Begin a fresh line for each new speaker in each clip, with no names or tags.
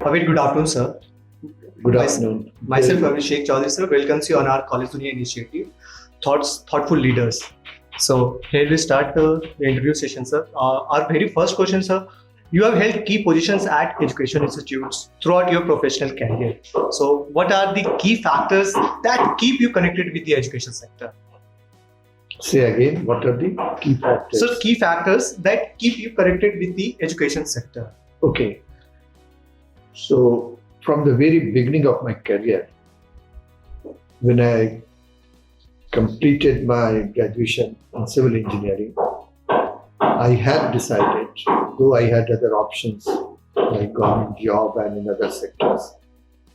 A very good afternoon, sir.
Good afternoon.
Myself, Abhishek Chaudhary, sir, welcomes you on our Collegedunia initiative, Thoughtful Leaders. So here we start the interview session, sir. Our very first question, sir. You have held key positions at education institutes throughout your professional career. So what are the key factors that keep you connected with the education sector?
Say again, what are the key factors?
So key factors that keep you connected with the education sector.
Okay. So from the very beginning of my career, when I completed my graduation in civil engineering, I had decided, though I had other options like government job and in other sectors,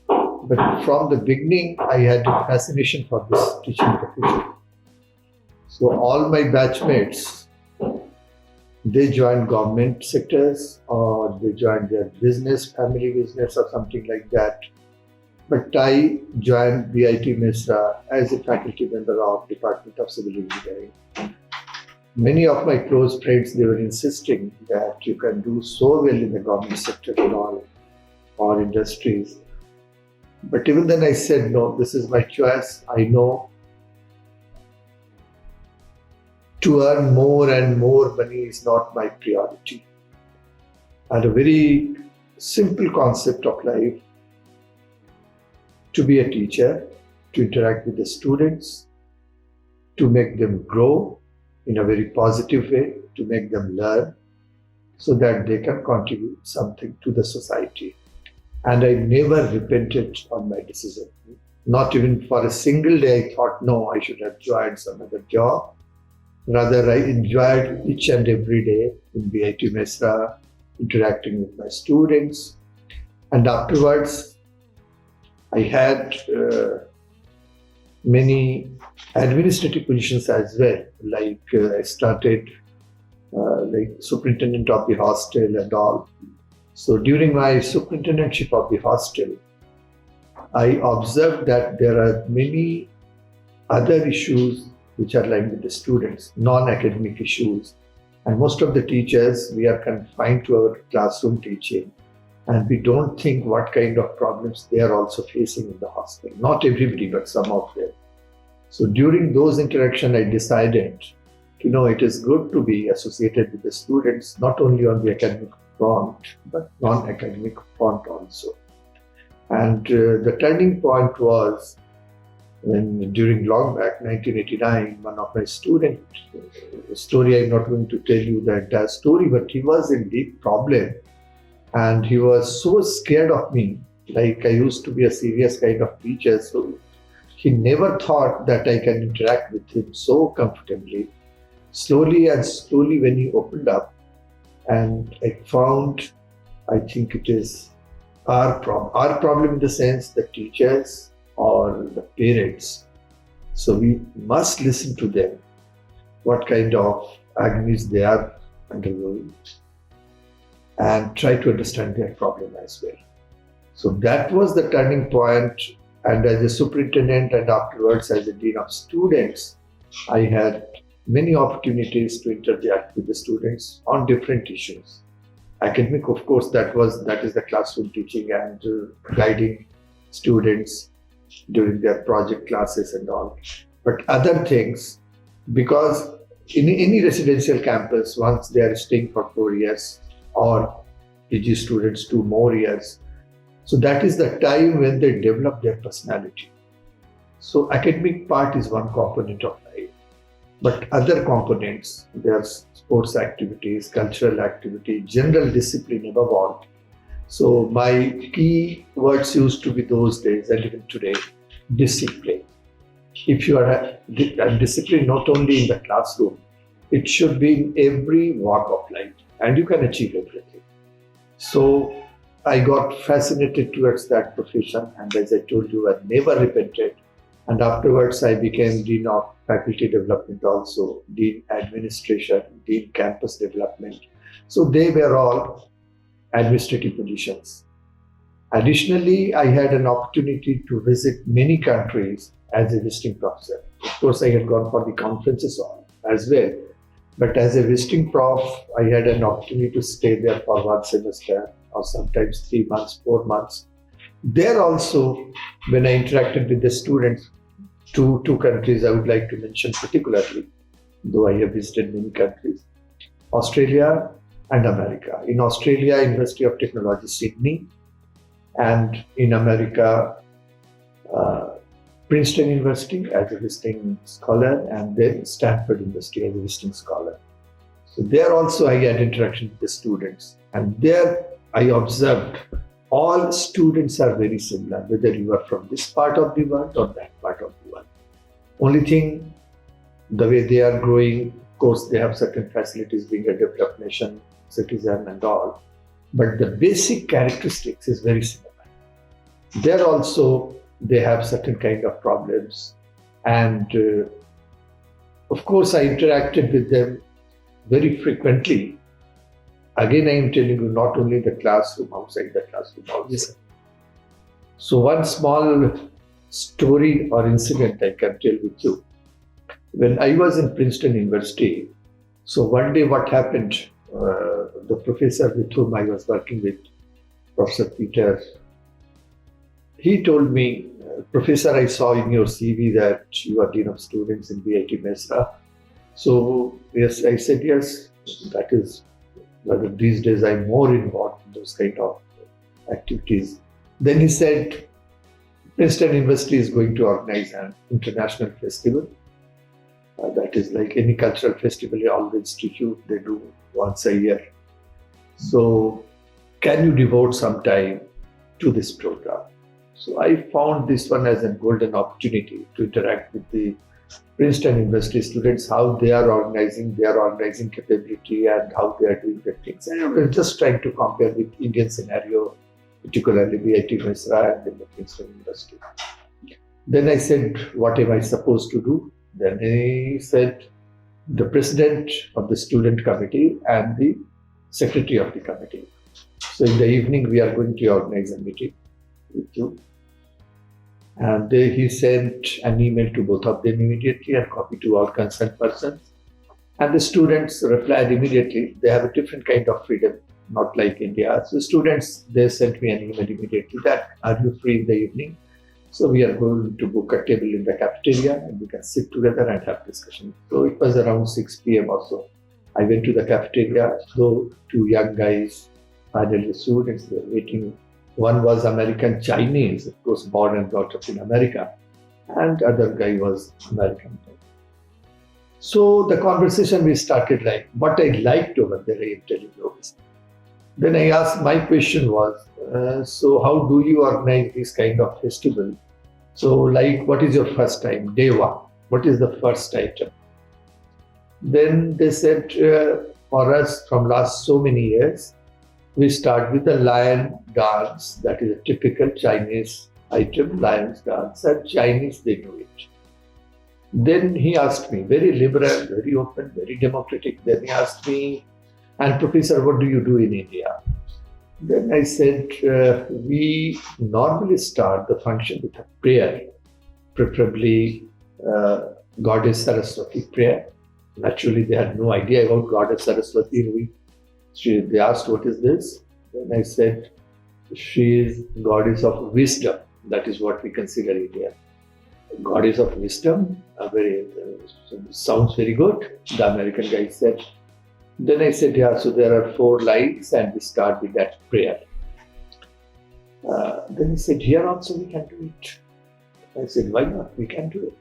but from the beginning I had a fascination for this teaching profession. So all my batchmates, they joined government sectors or they joined their business, family business or something like that. But I joined BIT Mesra as a faculty member of Department of Civil Engineering. Many of my close friends, they were insisting that you can do so well in the government sector and all, or industries. But even then I said, no, this is my choice. I know to earn more and more money is not my priority. I had a very simple concept of life: to be a teacher, to interact with the students, to make them grow in a very positive way, to make them learn so that they can contribute something to the society. And I never repented on my decision. Not even for a single day I thought, no, I should have joined some other job. Rather, I enjoyed each and every day in BIT Mesra, interacting with my students. And afterwards, I had many administrative positions as well. Like I started like superintendent of the hostel and all. So during my superintendentship of the hostel, I observed that there are many other issues which are lying with the students, non-academic issues. And most of the teachers, we are confined to our classroom teaching. And we don't think what kind of problems they are also facing in the hostel. Not everybody, but some of them. So during those interactions, I decided, it is good to be associated with the students, not only on the academic front, but non-academic front also. And the turning point was when during long back, 1989, one of my students, story I'm not going to tell you the entire story, but he was in deep problem. And he was so scared of me, like I used to be a serious kind of teacher. So he never thought that I can interact with him so comfortably. Slowly and slowly when he opened up, and I found, I think it is our problem in the sense the teachers or the parents. So we must listen to them, what kind of agonies they are undergoing, and try to understand their problem as well. So that was the turning point. And as a superintendent and afterwards as a dean of students, I had many opportunities to interact with the students on different issues. Academic, of course, that is the classroom teaching and guiding students during their project classes and all. But other things, because in any residential campus, once they are staying for 4 years, or PG students 2 more years. So that is the time when they develop their personality. So academic part is one component of life, but other components, there's sports activities, cultural activity, general discipline above all. So my key words used to be those days and even today, discipline. If you are disciplined not only in the classroom, it should be in every walk of life, and you can achieve everything. So I got fascinated towards that profession, and as I told you, I never repented. And afterwards I became Dean of Faculty Development also, Dean Administration, Dean Campus Development. So they were all administrative positions. Additionally, I had an opportunity to visit many countries as a visiting professor. Of course, I had gone for the conferences as well. But as a visiting prof, I had an opportunity to stay there for 1 semester or sometimes 3 months, 4 months. There also, when I interacted with the students, two countries I would like to mention particularly, though I have visited many countries, Australia and America. In Australia, University of Technology, Sydney, and in America, Princeton University as a visiting scholar, and then Stanford University as a visiting scholar. So there also I had interaction with the students, and there I observed all students are very similar, whether you are from this part of the world or that part of the world. Only thing, the way they are growing, of course, they have certain facilities being a developed nation, citizen and all, but the basic characteristics is very similar. There also, they have certain kind of problems, and of course, I interacted with them very frequently. Again, I am telling you, not only the classroom, outside the classroom also.
Yes,
So one small story or incident I can tell with you. When I was in Princeton University, so one day what happened, the professor with whom I was working with, Professor Peter, he told me, Professor, I saw in your CV that you are Dean of Students in BIT Mesra. So yes, I said yes, that is, these days I'm more involved in those kind of activities. Then he said, Princeton University is going to organize an international festival. That is like any cultural festival, all the institute, they do once a year. So can you devote some time to this program? So I found this one as a golden opportunity to interact with the Princeton University students, how they are organizing their organizing capability and how they are doing the things. And I was just trying to compare with Indian scenario, particularly BIT Mesra and then the Princeton University. Then I said, what am I supposed to do? Then he said, the president of the student committee and the secretary of the committee. So in the evening, we are going to organize a meeting with you. And he sent an email to both of them immediately and copy to all concerned persons. And the students replied immediately. They have a different kind of freedom, not like India. So students, they sent me an email immediately that, are you free in the evening? So we are going to book a table in the cafeteria and we can sit together and have discussion. So it was around 6 p.m. or so. I went to the cafeteria, though two young guys, final year students, they were waiting. One was American Chinese, of course, born and brought up in America, and other guy was American. So the conversation we started like, what I liked over there, I am telling you. Then I asked, my question was, so how do you organize this kind of festival? So like, what is your first time? Day one. What is the first item? Then they said, for us from last so many years, we start with the lion dance. That is a typical Chinese item, lion's dance, and Chinese, they do it. Then he asked me, very liberal, very open, very democratic. Then he asked me, and Professor, what do you do in India? Then I said, we normally start the function with a prayer, preferably Goddess Saraswati prayer. Naturally, they had no idea about Goddess Saraswati. They asked, what is this? Then I said, she is goddess of wisdom. That is what we consider India. Goddess of wisdom, sounds very good, the American guy said. Then I said, yeah, so there are 4 lines and we start with that prayer. Then he said, here also we can do it. I said, why not? We can do it.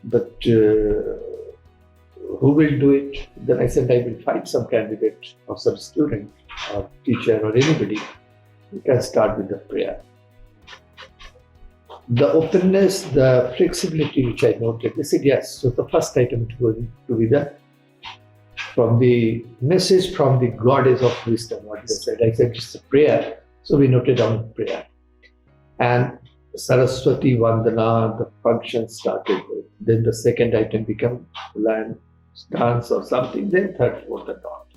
But who will do it? Then I said, I will find some candidate or some student or teacher or anybody who can start with the prayer. The openness, the flexibility which I noted, they said, yes, so the first item is going to be from the message from the goddess of wisdom, what they said. I said, it's a prayer. So we noted down prayer. And Saraswati Vandana, the function started with. Then the second item became lion dance or something. Then third, fourth, and all.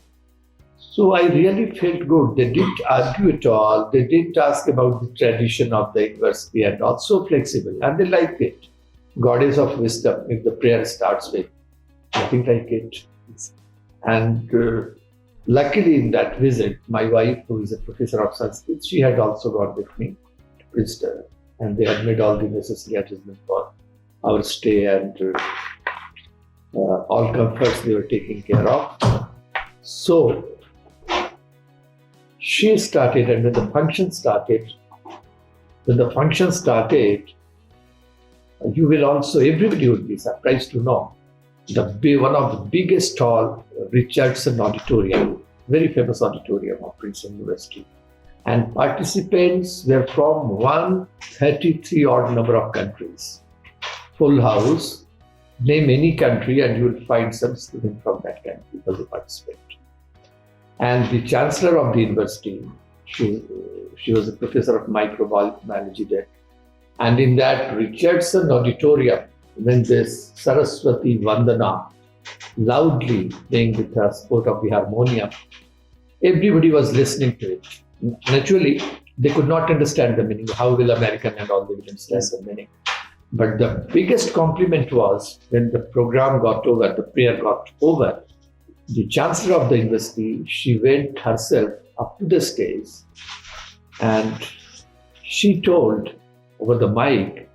So I really felt good. They didn't argue at all. They didn't ask about the tradition of the university and all. So flexible. And they liked it. Goddess of wisdom, if the prayer starts with. Nothing like it. And Luckily, in that visit, my wife, who is a professor of Sanskrit, she had also gone with me to Princeton, and they had made all the necessary adjustments for our stay, and all comforts they were taking care of. So she started, and when the function started, you will also, everybody would be surprised to know, one of the biggest hall, Richardson Auditorium, very famous auditorium of Princeton University. And participants were from 133 odd number of countries. Full house, name any country and you will find some student from that country as a participant. And the Chancellor of the university, she was a professor of microbiology there. And in that Richardson Auditorium, when this Saraswati Vandana loudly playing with the support of the harmonium, everybody was listening to it. Naturally, they could not understand the meaning. How will American and all they will understand the meaning? But the biggest compliment was when the program got over, the prayer got over, the Chancellor of the university, she went herself up to the stage and she told over the mic,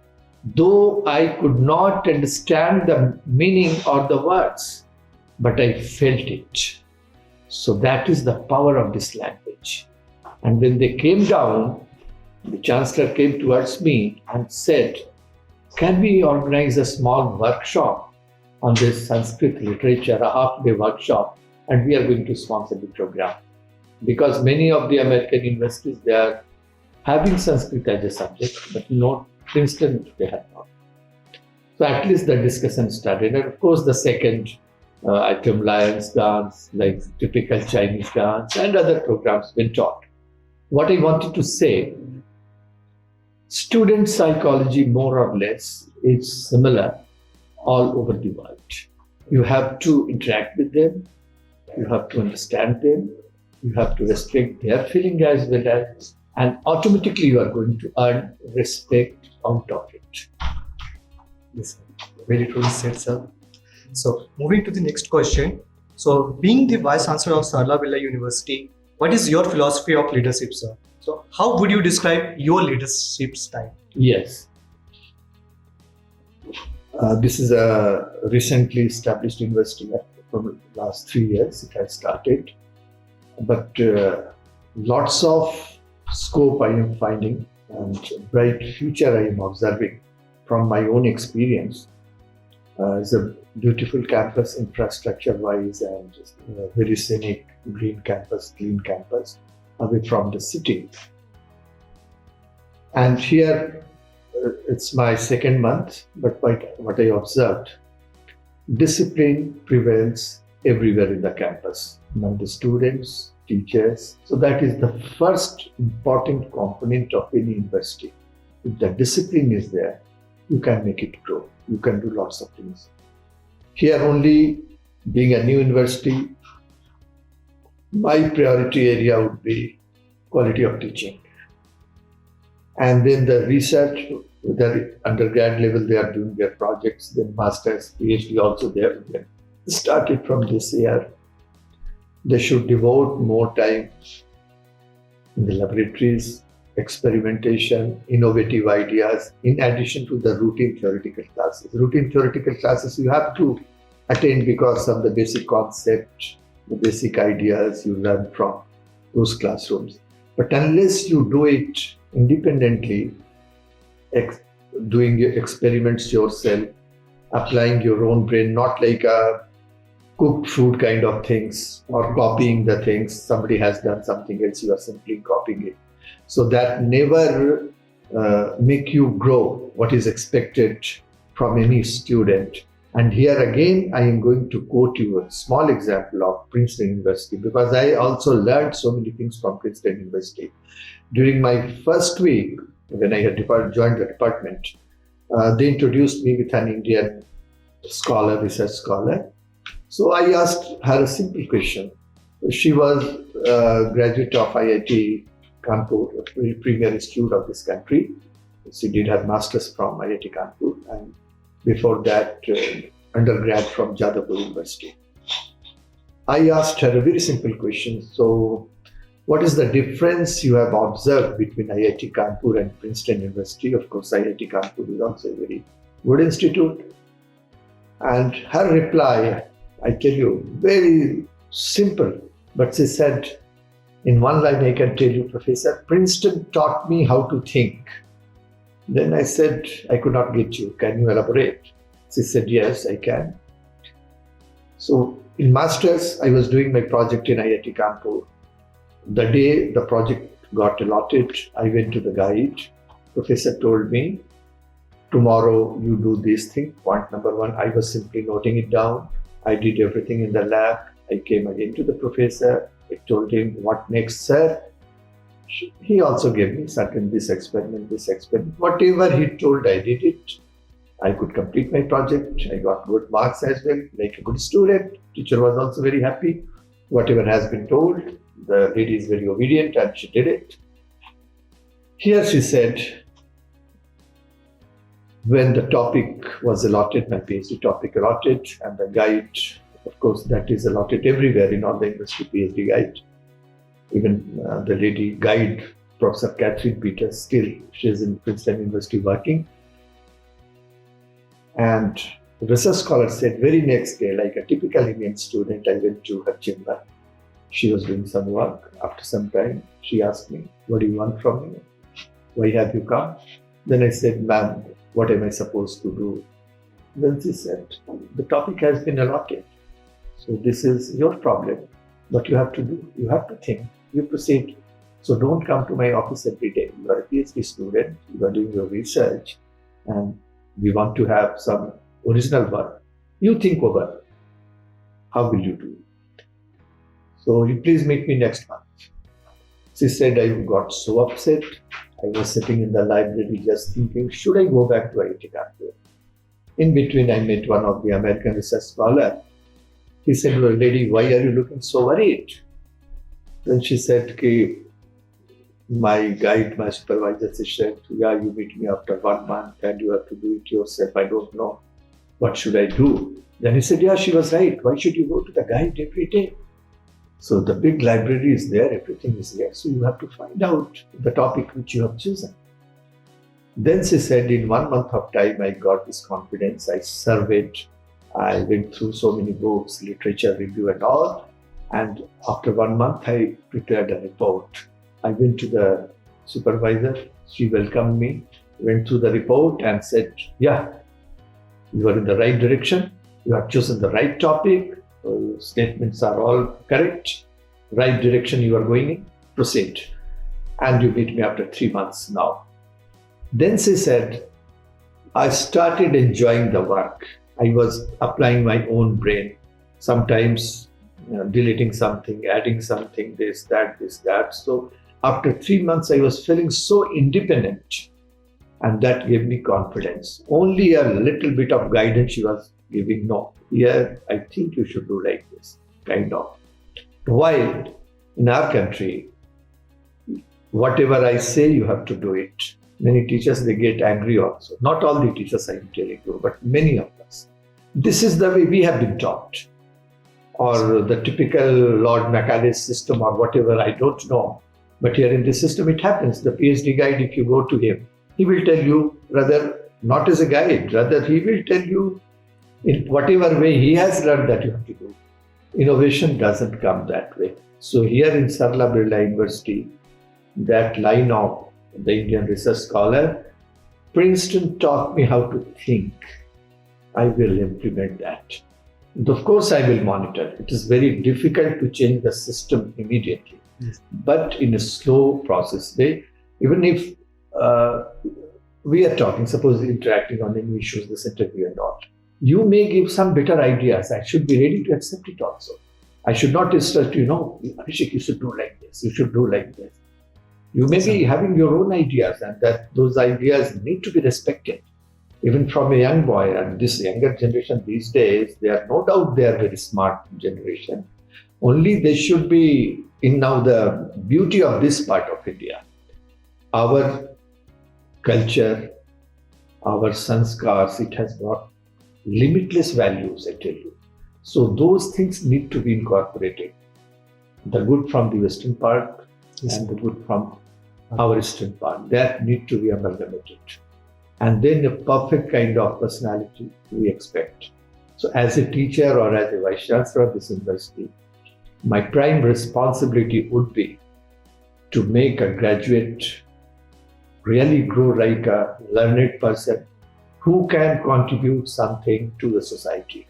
though I could not understand the meaning or the words, but I felt it. So that is the power of this language. And when they came down, the Chancellor came towards me and said, can we organize a small workshop on this Sanskrit literature, a half-day workshop, and we are going to sponsor the program. Because many of the American universities, they are having Sanskrit as a subject, but not Princeton, they have not. So at least the discussion started. And of course, the second item, Lions dance, like typical Chinese dance, and other programs been taught. What I wanted to say, student psychology, more or less, is similar all over the world. You have to interact with them, you have to understand them, you have to respect their feeling as well as, and automatically you are going to earn respect out of it.
Yes, very truly said, sir. So, moving to the next question. So, being the Vice Chancellor of Birla University, what is your philosophy of leadership, sir? So, how would you describe your leadership style?
Yes. This is a recently established university. From the last 3 years it has started. But lots of scope I am finding and bright future I am observing from my own experience. It's a beautiful campus infrastructure-wise and very scenic, green campus, clean campus away from the city. And here it's my second month, but what I observed, discipline prevails everywhere in the campus, among the students, teachers. So that is the first important component of any university. If the discipline is there, you can make it grow. You can do lots of things. Here only, being a new university, my priority area would be quality of teaching. And then the research, whether undergrad level they are doing their projects, then masters, PhD also there. Started from this year. They should devote more time in the laboratories, experimentation, innovative ideas, in addition to the routine theoretical classes. Routine theoretical classes you have to attend because of the basic concept, the basic ideas you learn from those classrooms. But unless you do it independently, doing your experiments yourself, applying your own brain, not like a cooked food kind of things or copying the things, somebody has done something else, you are simply copying it. So that never make you grow what is expected from any student. And here again, I am going to quote you a small example of Princeton University because I also learned so many things from Princeton University. During my first week, when I had joined the department, they introduced me with an Indian scholar, research scholar. So I asked her a simple question. She was a graduate of IIT Kanpur, a very premier institute of this country. She did her master's from IIT Kanpur and before that undergrad from Jadavpur University. I asked her a very simple question. So, what is the difference you have observed between IIT Kanpur and Princeton University? Of course, IIT Kanpur is also a very good institute. And her reply, I tell you, very simple. But she said, in one line, I can tell you, Professor, Princeton taught me how to think. Then I said, I could not get you. Can you elaborate? She said, yes, I can. So in Masters, I was doing my project in IIT Kanpur. The day the project got allotted, I went to the guide. Professor told me, tomorrow you do this thing. Point number one, I was simply noting it down. I did everything in the lab. I came again to the professor. I told him, what next, sir? He also gave me certain this experiment. Whatever he told, I did it. I could complete my project. I got good marks as well, like a good student. Teacher was also very happy. Whatever has been told, the lady is very obedient and she did it. Here she said, when the topic was allotted, my PhD topic allotted, and the guide, of course, that is allotted everywhere in all the university PhD guide. Even the lady guide, Professor Catherine Peters, still she is in Princeton University working. And the research scholar said, very next day, like a typical Indian student, I went to her chamber. She was doing some work. After some time, she asked me, what do you want from me? Why have you come? Then I said, ma'am, what am I supposed to do? Then she said, the topic has been allotted. So this is your problem. What you have to do, you have to think, you proceed. So don't come to my office every day. You are a PhD student, you are doing your research, and we want to have some original work. You think over how will you do it. So you please meet me next month. She said, I got so upset. I was sitting in the library just thinking, should I go back to IIT Kanpur? In between, I met one of the American research scholars. He said, well, lady, why are you looking so worried? Then she said, okay, my guide, my supervisor, she said, yeah, you meet me after 1 month and you have to do it yourself. I don't know. What should I do? Then he said, yeah, she was right. Why should you go to the guide every day? So the big library is there, everything is there. So you have to find out the topic which you have chosen. Then she said, in 1 month of time, I got this confidence. I surveyed, I went through so many books, literature review and all. And after 1 month, I prepared a report. I went to the supervisor. She welcomed me, went through the report and said, yeah, you are in the right direction. You have chosen the right topic. Statements are all correct. Right direction you are going in. Proceed. And you meet me after 3 months now. Then she said, I started enjoying the work. I was applying my own brain. Sometimes deleting something, adding something, this, that. So after 3 months, I was feeling so independent. And that gave me confidence. Only a little bit of guidance she was giving. No, here I think you should do like this, kind of. While in our country, whatever I say, you have to do it. Many teachers, they get angry also. Not all the teachers I am telling you, but many of us. This is the way we have been taught. Or the typical Lord Macaulay's system or whatever, I don't know. But here in this system, it happens. The PhD guide, if you go to him, he will tell you, rather not as a guide, rather he will tell you in whatever way he has learned that you have to do. Innovation doesn't come that way. So here in Sarala Birla University, that line of the Indian research scholar, Princeton taught me how to think. I will implement that. And of course, I will monitor. It is very difficult to change the system immediately. Yes. But in a slow process way, even if we are talking, suppose interacting on any issues, this interview and all, you may give some better ideas. I should be ready to accept it also. I should not insist, Abhishek, you should do like this, you should do like this. You may be having your own ideas, and that those ideas need to be respected. Even from a young boy, and this younger generation these days, they are no doubt they are very smart generation. Only they should be in now the beauty of this part of India. Our culture, our sanskars, it has got limitless values, I tell you. So those things need to be incorporated. The good from the western part and the good from our eastern part, that need to be amalgamated. And then a perfect kind of personality we expect. So as a teacher or as a vice chancellor of this university, my prime responsibility would be to make a graduate really grow like a learned person who can contribute something to the society.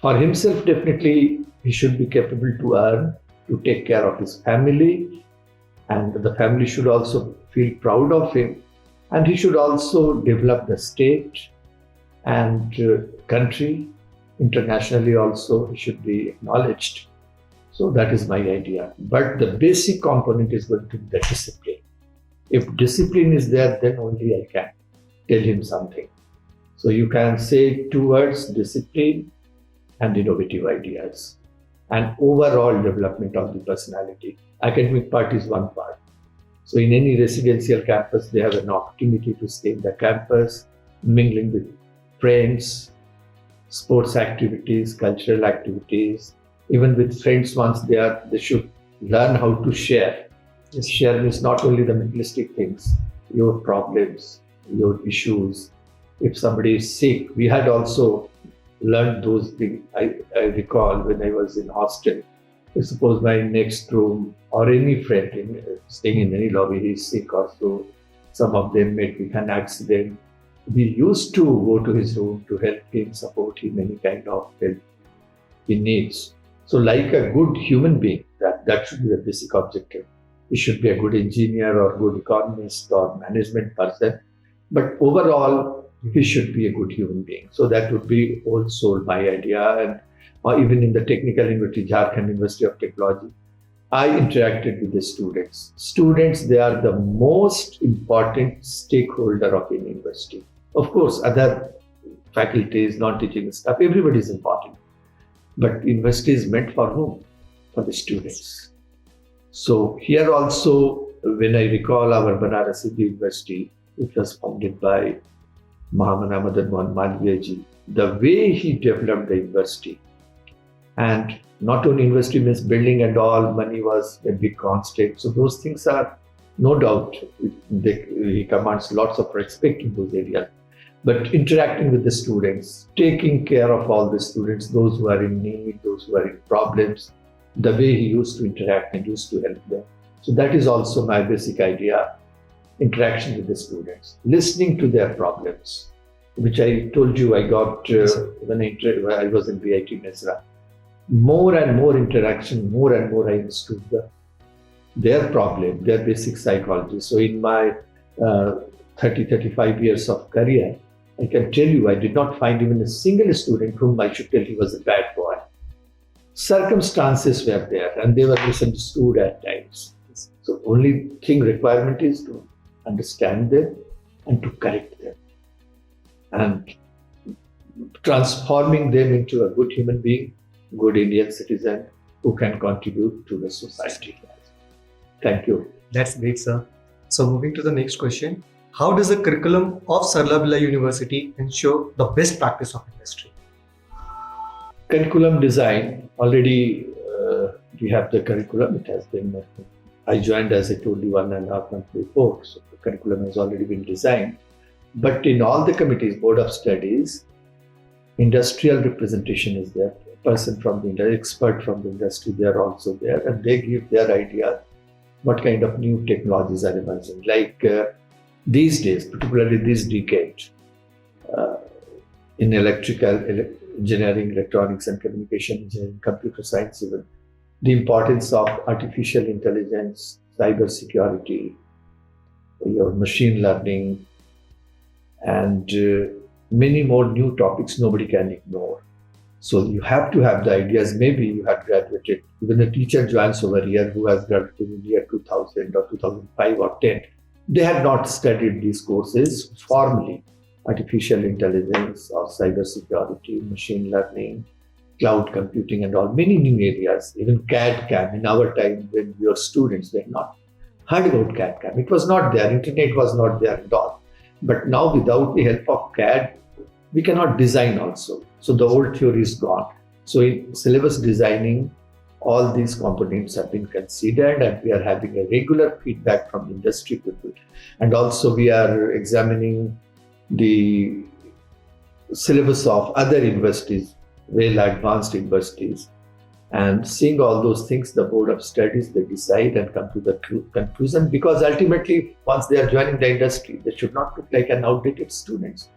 For himself, definitely, he should be capable to earn, to take care of his family, and the family should also feel proud of him. And he should also develop the state and country. Internationally also, he should be acknowledged. So that is my idea. But the basic component is going to be the discipline. If discipline is there, then only I can tell him something. So you can say 2 words: discipline and innovative ideas, and overall development of the personality. Academic part is one part. So in any residential campus, they have an opportunity to stay in the campus, mingling with friends, sports activities, cultural activities. Even with friends, once they should learn how to share. Yes. Share means not only the materialistic things, your problems, your issues. If somebody is sick, we had also learned those things. I recall when I was in hostel, suppose my next room or any friend staying in any lobby, he is sick or so, some of them met with an accident. We used to go to his room to help him, support him, any kind of help he needs. So like a good human being, that should be the basic objective. He should be a good engineer or good economist or management person. But overall, he should be a good human being. So that would be also my idea. And even in the technical university, Jharkhand University of Technology, I interacted with the students. Students, they are the most important stakeholder of any university. Of course, other faculties, non-teaching staff, everybody is important. But university is meant for whom? For the students. So here also, when I recall our Banaras Hindu University, which was founded by Mahamana Madan Mohan Malviya, the way he developed the university, and not only university means building and all, money was a big constant. So those things are no doubt, he commands lots of respect in those areas. But interacting with the students, taking care of all the students, those who are in need, those who are in problems, the way he used to interact and used to help them. So that is also my basic idea, interaction with the students, listening to their problems, which I told you I got when I was in VIT Mesra. More and more interaction, more and more I understood their problem, their basic psychology. So in my 35 years of career, I can tell you, I did not find even a single student whom I should tell he was a bad boy. Circumstances were there and they were misunderstood at times. So only requirement is to understand them and to correct them. And transforming them into a good human being, good Indian citizen who can contribute to the society. Thank you.
That's great, sir. So moving to the next question. How does the curriculum of Sarla University ensure the best practice of industry?
Curriculum design, already we have the curriculum. It has been, I joined as I told you 1.5 months before, so the curriculum has already been designed. But in all the committees, Board of Studies, industrial representation is there. A person from the industry, expert from the industry, they are also there, and they give their idea what kind of new technologies are emerging. Like these days, particularly this decade, in electrical engineering, electronics and communication engineering, computer science even, the importance of artificial intelligence, cyber security, your machine learning, and many more new topics nobody can ignore. So you have to have the ideas. Maybe you had graduated, even a teacher joins over here who has graduated in the year 2000 or 2005 or 10. They had not studied these courses formally. Artificial intelligence or cyber security, machine learning, cloud computing and all, many new areas. Even CAD-CAM, in our time when we were students, they had not heard about CAD-CAM. It was not there, internet was not there at all. But now without the help of CAD, we cannot design also. So the old theory is gone. So in syllabus designing, all these components have been considered, and we are having a regular feedback from industry people. And also we are examining the syllabus of other universities, well advanced universities, and seeing all those things. The board of studies, they decide and come to the conclusion, because ultimately once they are joining the industry, they should not look like an outdated students.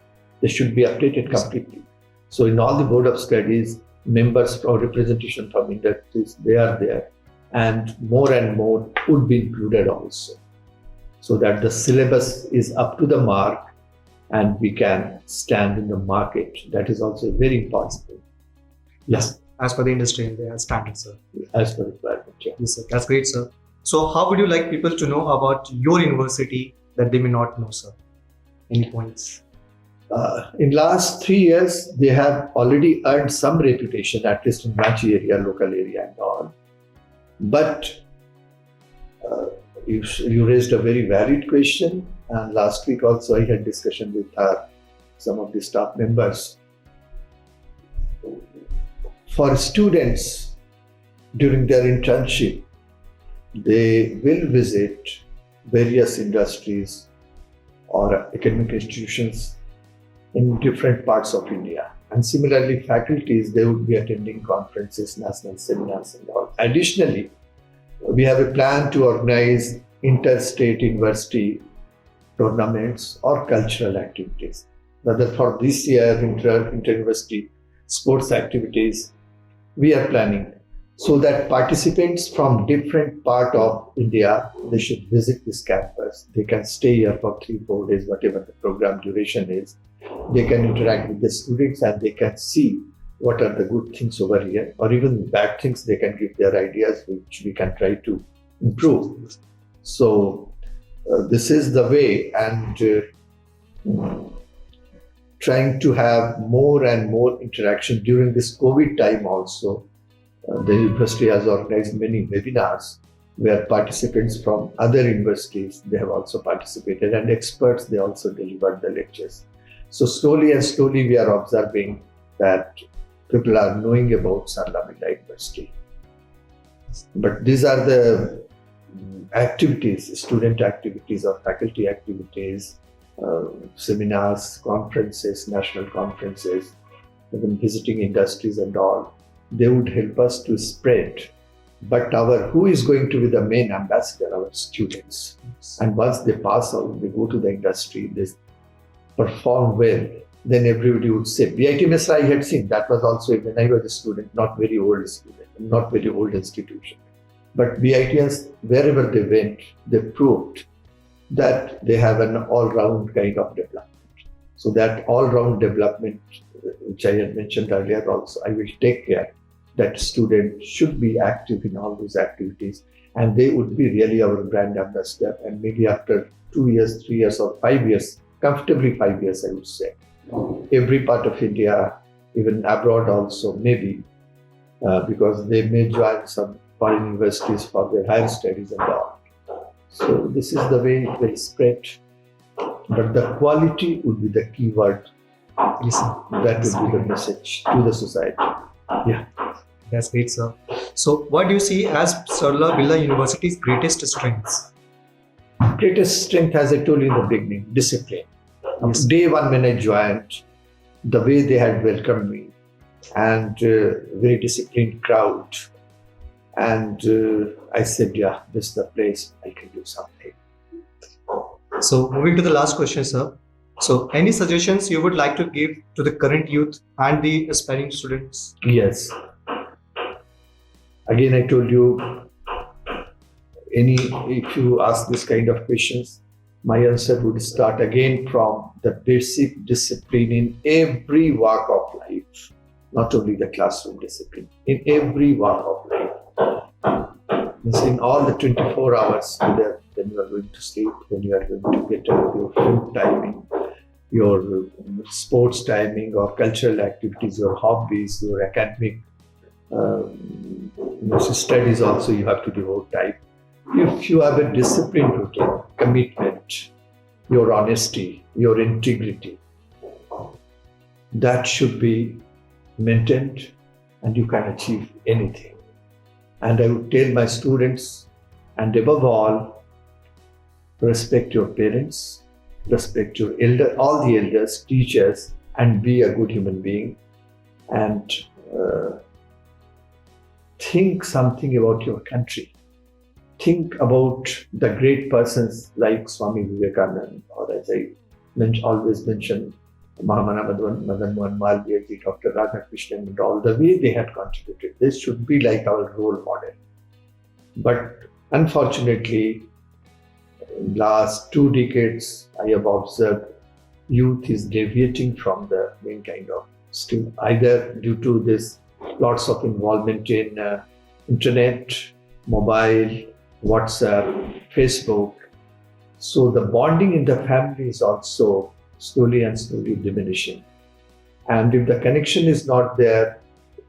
They should be updated completely. So in all the board of studies, members from representation from industries, they are there, and more would be included also, so that the syllabus is up to the mark and we can stand in the market. That is also very important.
Yes, as per the industry and their standards, sir.
As per requirement. Yeah.
Yes, sir. That's great, sir. So, how would you like people to know about your university that they may not know, sir? Any points?
In last 3 years, they have already earned some reputation, at least in Ranchi area, local area and all. But you raised a very valid question. And last week also I had discussion with some of the staff members. For students, during their internship, they will visit various industries or academic institutions in different parts of India. And similarly, faculties, they would be attending conferences, national seminars and all. Additionally, we have a plan to organize interstate university tournaments or cultural activities. Whether for this year, inter-university sports activities, we are planning, so that participants from different part of India, they should visit this campus. They can stay here for 3-4 days, whatever the program duration is. They can interact with the students and they can see what are the good things over here, or even bad things. They can give their ideas, which we can try to improve. So this is the way, and trying to have more and more interaction during this COVID time also. The university has organized many webinars where participants from other universities, they have also participated, and experts, they also delivered the lectures. So slowly we are observing that people are knowing about Sarlawa University. But these are the activities, student activities or faculty activities, seminars, conferences, national conferences, even visiting industries and all. They would help us to spread. But who is going to be the main ambassador? Our students. And once they pass out, they go to the industry, they perform well, then everybody would say, BITMS I had seen, that was also when I was a student, not very old student, not very old institution. But BITMS, wherever they went, they proved that they have an all-round kind of development. So that all-round development, which I had mentioned earlier also, I will take care that students should be active in all those activities, and they would be really our brand ambassador. And maybe after 2 years, 3 years or 5 years, comfortably 5 years, I would say, every part of India, even abroad also, maybe, because they may join some foreign universities for their higher studies and all. So this is the way it will spread. But the quality would be the key word. That would be the message to the society. Yeah.
That's great, sir. So what do you see as Sarala Birla University's greatest strengths?
Greatest strength, as I told you in the beginning, discipline.
Yes.
Day one when I joined, the way they had welcomed me, and very disciplined crowd. And I said, yeah, this is the place I can do something.
So moving to the last question, sir. So any suggestions you would like to give to the current youth and the aspiring students?
Yes. Again, I told you, if you ask this kind of questions, my answer would start again from the basic discipline in every walk of life, not only the classroom discipline, in every walk of life. In all the 24 hours, whether when you are going to sleep, when you are going to get your food timing, your sports timing or cultural activities, your hobbies, your academic studies also, you have to devote time. If you have a disciplined routine, commitment, your honesty, your integrity, that should be maintained, and you can achieve anything. And I would tell my students, and above all, respect your parents, respect your all the elders, teachers, and be a good human being. And think something about your country. Think about the great persons like Swami Vivekananda, or as I always mention, Mahamana Madan Mohan Malviya, Dr. Radhakrishnan, and all the way they had contributed. This should be like our role model. But unfortunately, in last 2 decades, I have observed youth is deviating from the main kind of still, either due to this lots of involvement in internet, mobile, WhatsApp, Facebook. So the bonding in the family is also slowly diminishing. And if the connection is not there,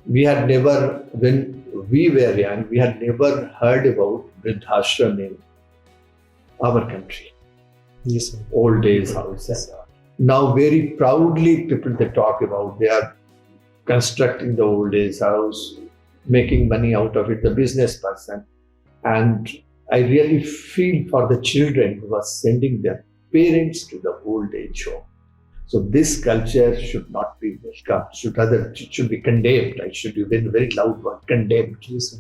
we had never, when we were young, we had never heard about Vridhashram in our country.
Yes, sir.
Old days houses. Now very proudly people they talk about, they are constructing the old days house, making money out of it, the business person. And I really feel for the children who are sending their parents to the old age home. So this culture should not be welcome, it should be condemned. I should use a very loud word, condemned.
Yes, sir.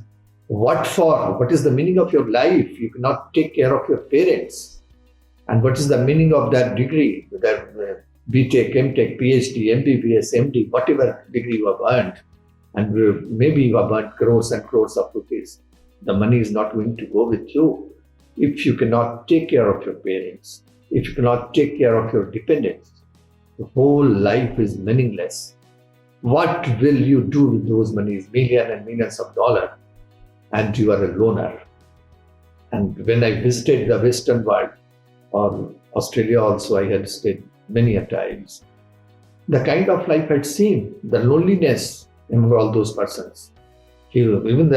What for? What is the meaning of your life? You cannot take care of your parents. And what is the meaning of that degree? Whether BTech, MTech, PhD, MBBS, MD, whatever degree you have earned, and maybe you have earned crores and crores of rupees. The money is not going to go with you if you cannot take care of your parents, if you cannot take care of your dependents. The whole life is meaningless. What will you do with those monies, millions and millions of dollars, and you are a loner? And when I visited the Western world, or Australia also, I had stayed many a times. The kind of life I'd seen, the loneliness among all those persons. Even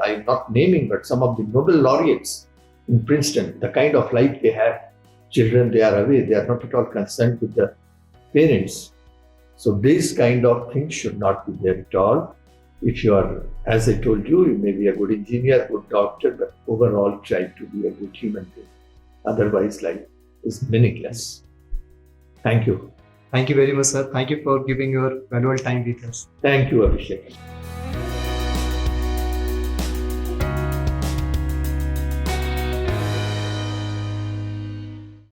I'm not naming, but some of the Nobel laureates in Princeton, the kind of life they have, children, they are away, they are not at all concerned with the parents. So this kind of thing should not be there at all. If you are, as I told you, you may be a good engineer, good doctor, but overall try to be a good human being. Otherwise, life is meaningless. Thank you.
Thank you very much, sir. Thank you for giving your valuable time with us.
Thank you, Abhishek.